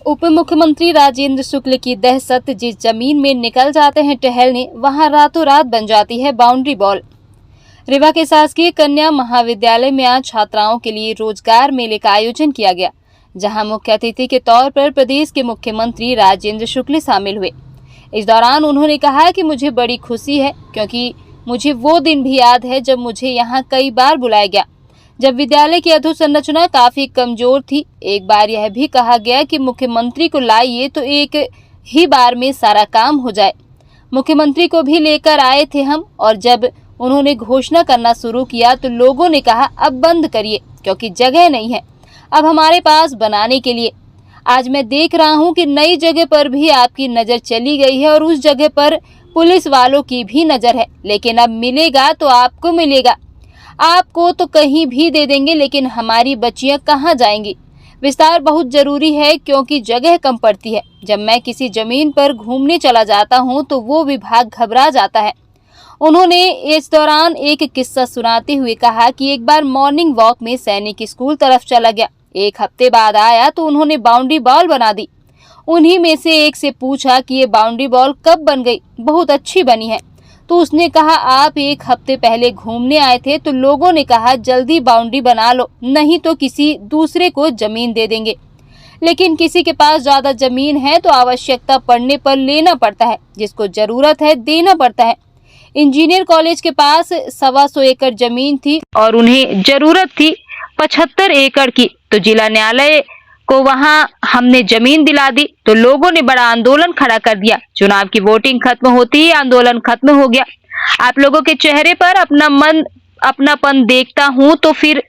उप मुख्यमंत्री राजेंद्र शुक्ल की दहशत, जिस जमीन में निकल जाते हैं टहलने, वहां रातों रात बन जाती है बाउंड्री बॉल। रीवा के शासकीय कन्या महाविद्यालय में आज छात्राओं के लिए रोजगार मेले का आयोजन किया गया, जहां मुख्य अतिथि के तौर पर प्रदेश के मुख्यमंत्री राजेंद्र शुक्ल शामिल हुए। इस दौरान उन्होंने कहा कि मुझे बड़ी खुशी है, क्योंकि मुझे वो दिन भी याद है जब मुझे यहाँ कई बार बुलाया गया, जब विद्यालय की अधोसंरचना काफी कमजोर थी। एक बार यह भी कहा गया कि मुख्यमंत्री को लाइए तो एक ही बार में सारा काम हो जाए। मुख्यमंत्री को भी लेकर आए थे हम, और जब उन्होंने घोषणा करना शुरू किया तो लोगों ने कहा अब बंद करिए, क्योंकि जगह नहीं है अब हमारे पास बनाने के लिए। आज मैं देख रहा हूं कि नई जगह पर भी आपकी नजर चली गई है और उस जगह पर पुलिस वालों की भी नजर है, लेकिन अब मिलेगा तो आपको मिलेगा। आपको तो कहीं भी दे देंगे, लेकिन हमारी बच्चियां कहाँ जाएंगी। विस्तार बहुत जरूरी है, क्योंकि जगह कम पड़ती है। जब मैं किसी जमीन पर घूमने चला जाता हूं तो वो विभाग घबरा जाता है। उन्होंने इस दौरान एक किस्सा सुनाते हुए कहा कि एक बार मॉर्निंग वॉक में सैनिक स्कूल तरफ चला गया। एक हफ्ते बाद आया तो उन्होंने बाउंड्री बॉल बना दी। उन्हीं में से एक से पूछा कि ये बाउंड्री बॉल कब बन गई? बहुत अच्छी बनी है। तो उसने कहा आप एक हफ्ते पहले घूमने आए थे तो लोगों ने कहा जल्दी बाउंड्री बना लो, नहीं तो किसी दूसरे को जमीन दे देंगे। लेकिन किसी के पास ज्यादा जमीन है तो आवश्यकता पड़ने पर लेना पड़ता है, जिसको जरूरत है देना पड़ता है। इंजीनियर कॉलेज के पास 125 एकड़ जमीन थी और उन्हें जरूरत थी 75 एकड़ की, तो जिला न्यायालय को वहां हमने जमीन दिला दी तो लोगों ने बड़ा आंदोलन खड़ा कर दिया। चुनाव की वोटिंग खत्म होती ही आंदोलन खत्म हो गया। आप लोगों के चेहरे पर अपनापन देखता हूं तो फिर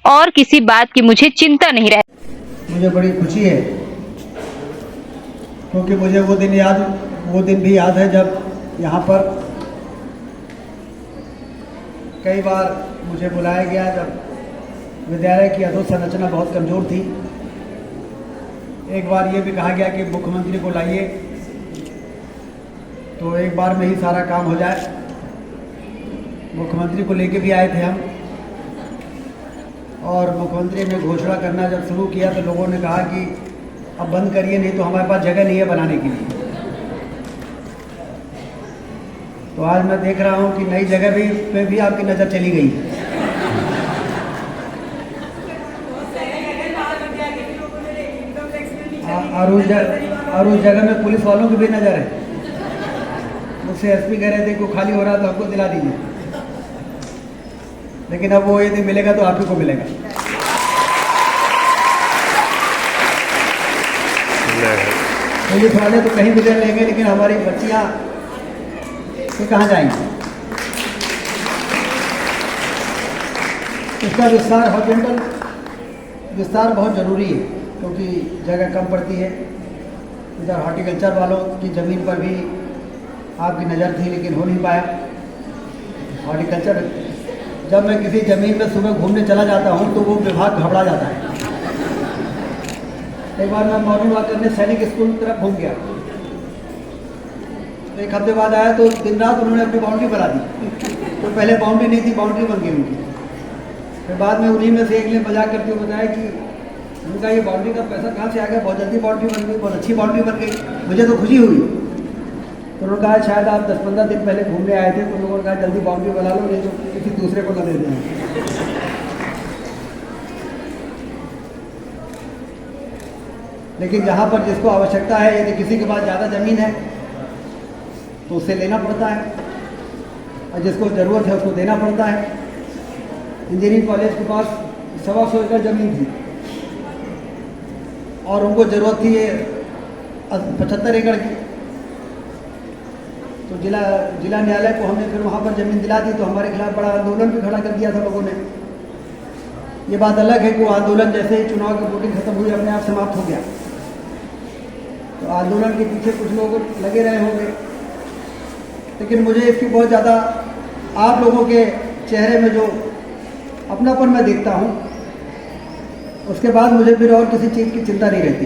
और किसी बात की मुझे चिंता नहीं रहती। मुझे बड़ी खुशी है, क्योंकि मुझे वो दिन भी याद है जब यहाँ पर कई बार मुझे बुलाया गया, जब विद्यालय की अधोसंरचना बहुत कमज़ोर थी। एक बार ये भी कहा गया कि मुख्यमंत्री को लाइए तो एक बार में ही सारा काम हो जाए। मुख्यमंत्री को लेके भी आए थे हम, और मुख्यमंत्री ने घोषणा करना जब शुरू किया तो लोगों ने कहा कि अब बंद करिए, नहीं तो हमारे पास जगह नहीं है बनाने के लिए। तो आज मैं देख रहा हूँ कि नई जगह पे भी आपकी नज़र चली गई। और उस जगह में पुलिस वालों की भी नज़र है। मुझसे एसपी कह रहे थे कि खाली हो रहा तो हमको दिला दीजिए, लेकिन अब वो यदि मिलेगा तो आप ही को मिलेगा। पुलिस वाले तो कहीं भी ले लेंगे, लेकिन हमारी बच्चियां तो कहाँ जाएंगी। इसका विस्तार बहुत ज़रूरी है, क्योंकि जगह कम पड़ती है। इधर हॉर्टिकल्चर वालों की ज़मीन पर भी आपकी नज़र थी, लेकिन हो नहीं पाया। हॉर्टिकल्चर, जब मैं किसी ज़मीन में सुबह घूमने चला जाता हूँ तो वो विभाग घबरा जाता है। एक बार मैं मॉर्निंग वॉक करने सैनिक स्कूल की तरफ घूम गया, तो एक हफ्ते बाद आया तो दिन रात उन्होंने अपनी बाउंड्री बना दी। तो पहले बाउंड्री नहीं थी, बाउंड्री बन गई उनकी। फिर बाद में उन्हीं में से एक ने मजाक करते हुए बताया कि उनका ये बाउंड्री का पैसा कहाँ से आ गया, बहुत जल्दी बाउंड्री बन गई, बहुत अच्छी बाउंड्री बन गई। मुझे तो खुशी हुई। तो उन्होंने कहा शायद आप 10-15 दिन पहले घूमने आए थे, तो लोगों ने कहा जल्दी बाउंड्री बना लो, नहीं तो किसी दूसरे को न दे दें। लेकिन जहाँ पर जिसको आवश्यकता है, यदि किसी के पास ज़्यादा ज़मीन है तो उससे लेना पड़ता है, और जिसको ज़रूरत है उसको देना पड़ता है। इंजीनियरिंग कॉलेज के पास 125 एकड़ ज़मीन थी और उनको ज़रूरत थी 75 एकड़ की। तो जिला न्यायालय को हमने फिर वहाँ पर ज़मीन दिला दी, तो हमारे खिलाफ बड़ा आंदोलन भी खड़ा कर दिया था लोगों ने। ये बात अलग है कि वो आंदोलन जैसे ही चुनाव की वोटिंग खत्म हुई अपने आप समाप्त हो गया। तो आंदोलन के पीछे कुछ लोग लगे रहे होंगे, लेकिन मुझे इसकी बहुत ज़्यादा आप लोगों के चेहरे में जो अपनापन मैं देखता हूँ, उसके बाद मुझे फिर और किसी चीज़ की चिंता नहीं रहती।